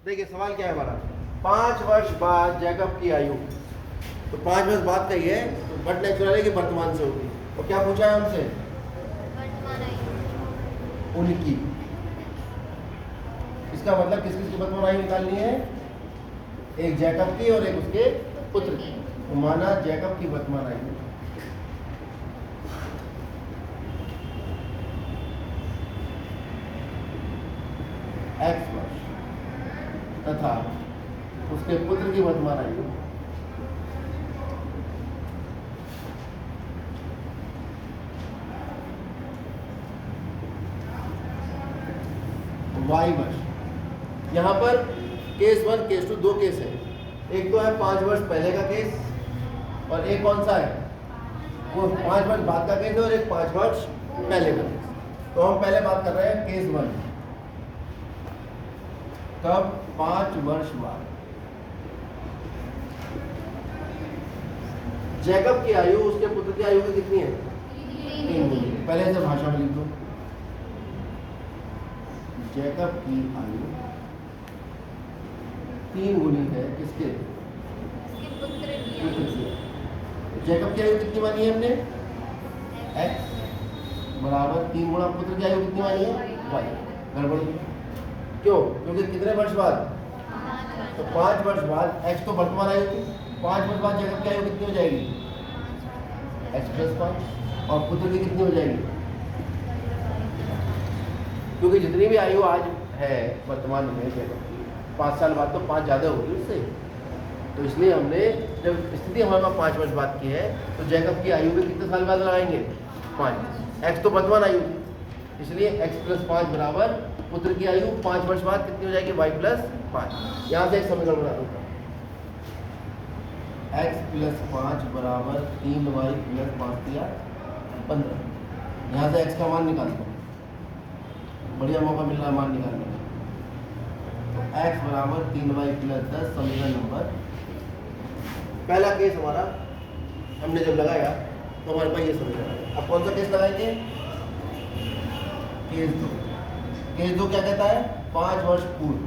देखिए सवाल क्या है हमारा, 5 वर्ष बाद जैकब की आयु, तो 5 वर्ष बाद का ही है, तो बट नेचुरल है कि वर्तमान से होगी। तो क्या पूछा है हमसे? उनकी। इसका मतलब किस किस की वर्तमान आयु निकालनी है? एक जैकब की और एक उसके पुत्र की। तो माना जैकब की वर्तमान आयु x वर्ष तथा उसके पुत्र की वर्तमान आयु y वर्ष। यहाँ पर केस 1 केस 2 दो केस है। एक तो है 5 वर्ष पहले का केस और एक कौन सा है, वो 5 वर्ष बाद का केस है, और एक 5 वर्ष पहले का केस। तो हम पहले बात कर रहे हैं केस 1। कब? 5 वर्ष बाद जैकब की आयु उसके पुत्र की आयु की कितनी है? 3 गुनी। पहले से भाषा में लिख दो, जैकब की आयु 3 गुनी है किसके? पुत्र की। जैकब की आयु कितनी मानी है हमने? x बराबर 3 गुणा पुत्र की आयु कितनी मानी है? y। गड़बड़ क्यों? क्योंकि कितने वर्ष बाद? तो 5 वर्ष बाद x तो वर्तमान आयु थी, 5 वर्ष बाद जैकब की आयु कितनी हो जाएगी? x + 5। और पुत्र की कितनी हो जाएगी? क्योंकि जितनी भी आयु आज है वर्तमान में जैकब की, 5 साल बाद तो 5 ज़्यादा होगी उससे। तो इसलिए हमने जब स्थिति हमारे पास 5 वर्ष बाद की है, तो जैकब की आयु में कितने साल बाद लगाएंगे? 5। x तो वर्तमान आयु थी, इसलिए x + 5 बराबर पुत्र की आयु 5 वर्ष बाद कितनी हो जाएगी? y + 5। यहाँ से एक समीकरण बना दूंगा, x + 5 बराबर 3y + 5 दिया 15। यहाँ से x का मान निकाल दो, बढ़िया मौका मिल रहा है मान निकालने का। तो x बराबर 3y + 10 समीकरण नंबर पहला केस हमारा हमने जब लगाया तो हमारे पास ये समीकरण आया। अब कौन सा केस लगाएंगे? केस 2। केस 2 क्या कहता है? 5 वर्ष पूर्व।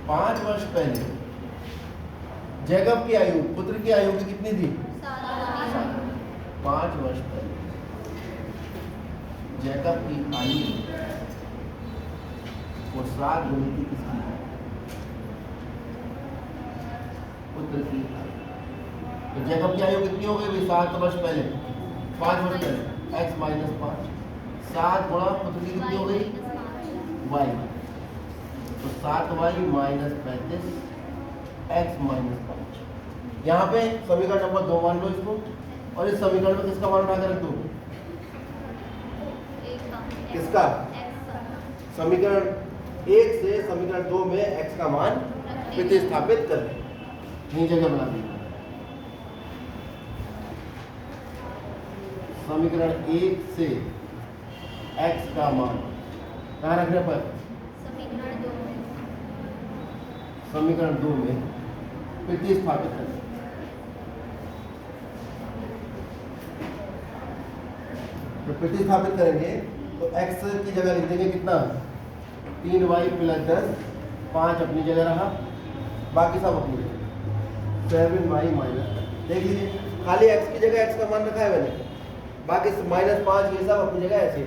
पांच वर्ष पहले जैकब की आयु पुत्र की आयु की कितनी थी? 5 वर्ष पहले जैकब की आयु वो 7 गुनी की किसकी है? पुत्र की आयु। तो जैकब की आयु कितनी हो गई? 7 वर्ष पहले, 5 वर्ष पहले x - 5। 7 गुणा पुत्र की कितनी हो गई? y। तो 7y - 35 x - 5। यहाँ पे समीकरण नंबर 2 मान लो इसको, और इस समीकरण में किसका मान उठा कर रख दो? किसका? समीकरण 1 से समीकरण 2 में x का मान प्रतिस्थापित कर यही जगह बना दी। समीकरण 1 से x का मान कहाँ रखने पर? समीकरण 2 में प्रतिस्थापित करें। तो प्रतिस्थापित करेंगे तो x की जगह लिख देंगे कितना? 3y + 10, 5 अपनी जगह रहा, बाकी सब अपनी जगह। 7y - देख लीजिए, खाली x की जगह x का मान रखा है मैंने, बाकी -5 ये सब अपनी जगह ऐसे।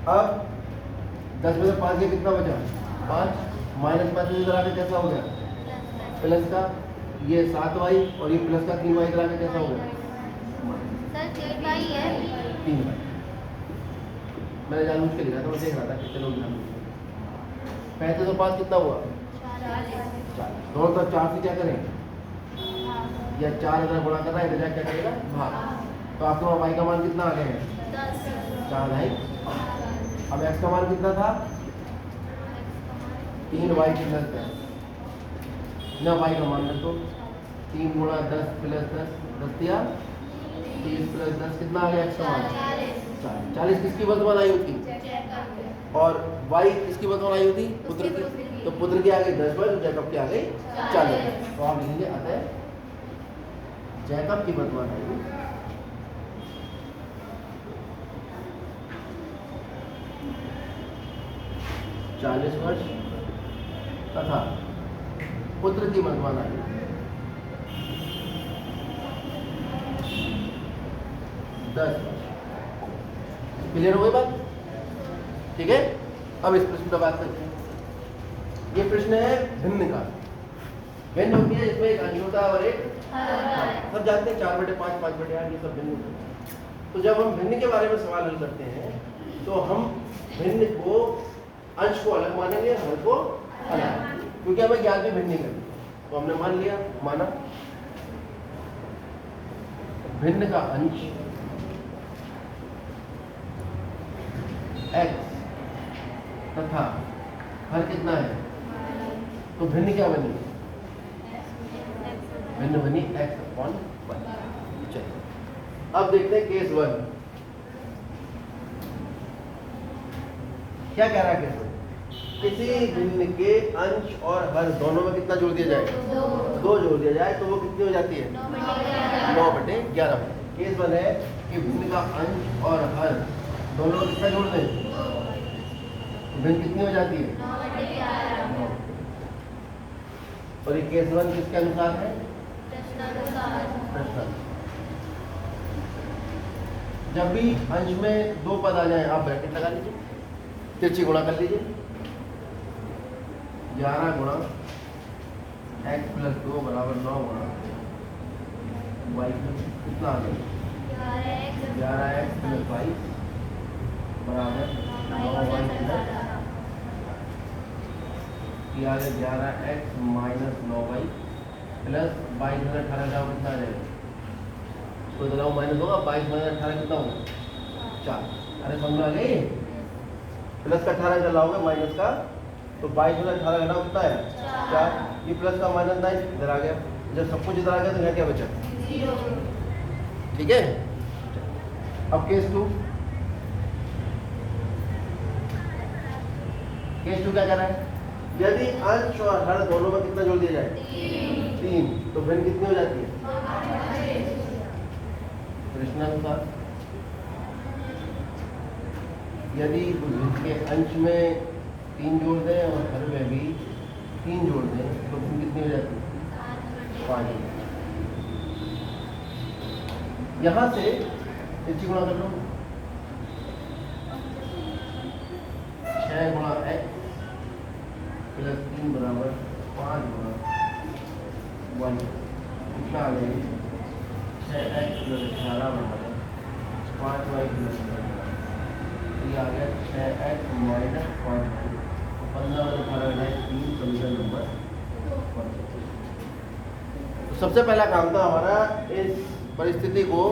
अब 10 में से 5 के कितना बचा? 5। -5 इधर आके कैसा हो गया? प्लस का ये 7y और ये प्लस का 3y इधर आके कैसा हो गया? 3y। मैंने जानबूझ के लिखा था, मैं देख रहा था कितने लोग जानबूझ। 35 और 5 कितना हुआ? 40। दोनों तरफ 4 से क्या करें? या 4 इधर गुणा करना है, इधर क्या करेगा? भाग। तो आपके पास y का मान कितना आ गया है? 4 है। अब x का मान कितना था? 3y + 10। ना y का मान रखो, 3 गुणा 10 + 10 10 दिया 30 + 10 कितना आ गया? x का मान 40। किसकी वर्तमान आयु थी? और y किसकी वर्तमान आयु थी? पुत्र की। तो पुत्र की आ गई 10 वर्ष, जैकब की आ गई 40। तो आप लिखेंगे अतः जैकब की वर्तमान आयु 40 वर्ष तथा पुत्र की वर्तमान आयु 10 वर्ष। क्लियर हो गई बात? ठीक है, अब इस प्रश्न पर बात करते हैं। ये प्रश्न है भिन्न का। भिन्न होती है इसमें एक अंश होता है और एक सब जानते हैं 4/5 5/8 ये सब भिन्न होते हैं। तो जब हम भिन्न के बारे में सवाल हल करते हैं तो हम भिन्न को अंश को अलग मानेंगे, हर को अलग, क्योंकि हमें ज्ञान भी भिन्न करनी। तो हमने मान लिया, माना भिन्न का अंश x तथा हर कितना है, तो भिन्न क्या बनी? भिन्न बनी x/1। चलिए अब देखते हैं केस 1 क्या कह रहा है। केस 1, किसी भिन्न के अंश और हर दोनों में कितना जोड़ दिया जाए? 2 जोड़ दिया जाए तो वो कितनी हो जाती है? 9/11। केस 1 है कि भिन्न का अंश और हर दोनों में कितना जोड़ दें? भिन्न कितनी हो जाती है? 9/11। और ये केस 1 किसके अनुसार है? प्रश्न। जब भी अंश में 2 पद आ जाए आप ब्रैकेट लगा लीजिए, तिरछी गुणा कर लीजिए। 11 गुणा x + 2 = 9 गुणा y कितना आ गया? 11x + 22 बराबर 9y + 11x - 9y प्लस 22 में 18 जाओ कितना आ जाएगा? कोई बताओ माइनस होगा? 22 में 18 कितना होगा? 4। अरे समझ में आ गई? प्लस का 18 इधर लाओगे माइनस का, तो 22 में 18 घटाओ कितना है? 4। ये प्लस का माइनस 9 इधर आ गया। जब सब कुछ इधर आ गया तो यहाँ क्या बचा? 0। ठीक है। अब केस 2 क्या कर रहा है? यदि अंश और हर दोनों में कितना जोड़ दिया जाए? 3। तो भिन्न कितनी हो जाती है? प्रश्नानुसार यदि के अंश में 3 जोड़ दें और हर में भी 3 जोड़ दें तो भिन्न कितनी हो जाती है? 5। यहां से तिरछी गुणा कर लो। 6 गुणा x + 3 बराबर 5 गुणा 1 कितना आ जाएगी? 6x + 18 बराबर 5y + 15। ये आ गया 6x - 5y। 15 और 18 3 समीकरण नंबर 1। तो सबसे पहला काम था हमारा इस परिस्थिति को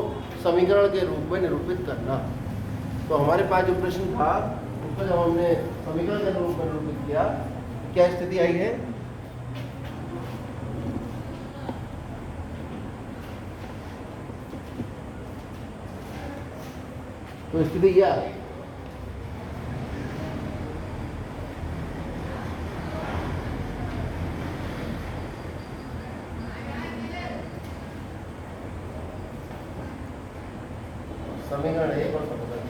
समीकरण के रूप में निरूपित करना। तो हमारे पास जो प्रश्न था उसको जब हमने समीकरण के रूप में निरूपित किया, क्या स्थिति आई है? तो स्थिति क्या? समीकरण 1 और समीकरण।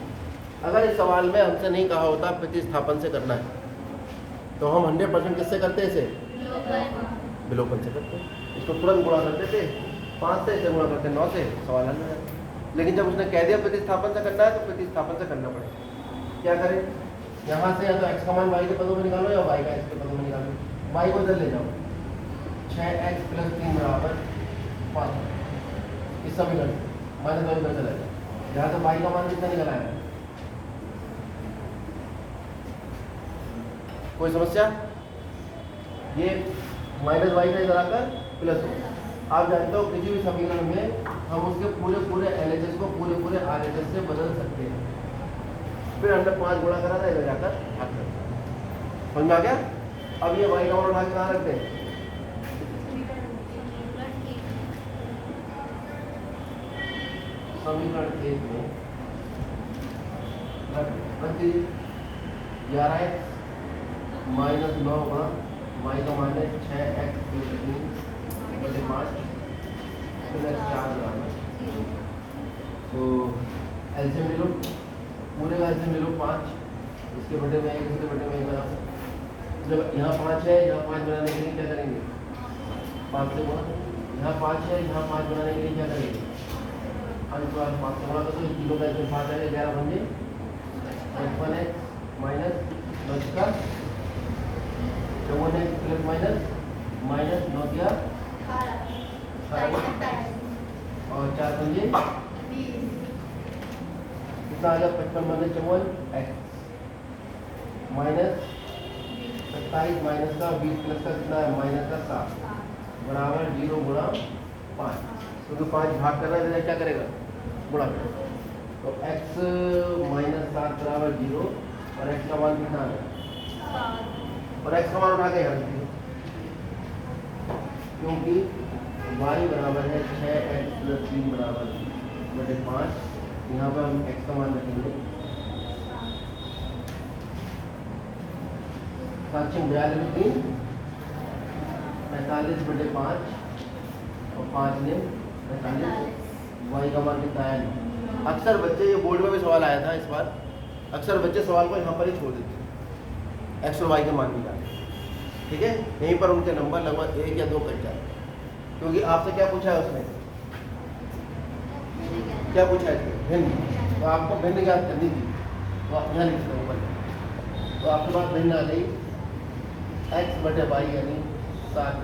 अगर इस सवाल में हमसे नहीं कहा होता प्रतिस्थापन से करना है तो हम 100% किससे करते? इसे विलोपन से करते। इसको तुरंत गुणा करते थे 5 से, इसे गुणा करते 9 से, सवाल हल हो जाता। लेकिन जब उसने कह दिया प्रतिस्थापन से करना है तो प्रतिस्थापन से करना पड़ेगा। क्या करें? यहाँ से या तो x का मान y के पदों में निकालो या y का x के पदों में निकालो। y को इधर ले जाओ। 6x + 3 बराबर 5। इस समीकरण माइनस 2 इधर चला जाए। यहाँ तो y का मान कितना निकला है? कोई समस्या? ये माइनस y का इधर आकर प्लस हो। आप जानते हो किसी भी समीकरण में हम उसके पूरे LHS को पूरे RHS से बदल सकते हैं। फिर हमने 5 गुणा करा था, इधर जाकर भाग कर। समझ में आ गया? अब ये y का मान उठा के कहाँ रखते हैं? समीकरण 1 में रख दीजिए। 11x - 9 गुणा y का मान है 6x + 3 / 5 + 4 बराबर। तो एलसीएम ले लो, पूरे का एलसीएम ले लो 5, इसके बटे में 1, इसके बटे में 1 बराबर जब यहाँ 5 है, यहाँ 5 बनाने के लिए क्या करेंगे? 5 से गुणा। यहाँ 5 है, यहाँ 5 बनाने के लिए क्या करेंगे? 5 से गुणा तो 0 का इसमें 5 आएगा, 11 बन जाए 55x माइनस 10 का 54x प्लस माइनस 9 दिया 18 और 4 बन जाए कितना आ गया? 55 माइनस 54 x माइनस 27 माइनस का 20 प्लस का कितना है? माइनस का 7 बराबर 0 गुणा 5, क्योंकि 5 भाग कर रहा है क्या करेगा? गुणा करेगा। तो x माइनस 7 बराबर 0 और x का मान कितना है? और x का मान उठा के यहाँ लिखिए, क्योंकि y बराबर है 6x प्लस 3 बराबर 5। यहाँ पर हम x का मान रखेंगे 742 45/5 और 5 ने 45। y का मान कितना है? अक्सर बच्चे, ये बोर्ड में भी सवाल आया था इस बार, अक्सर बच्चे सवाल को यहाँ पर ही छोड़ देते हैं, x और y के मान निकाले। ठीक है, यहीं पर उनके नंबर लगभग 1 या 2 कट जाए, क्योंकि आपसे क्या पूछा है उसने? क्या पूछा है? भिन्न। तो आपको भिन्न ज्ञात करनी थी, तो आप यहाँ लिख सकते हो ऊपर। तो आपके पास भिन्न आ गई x/y यानी 7/।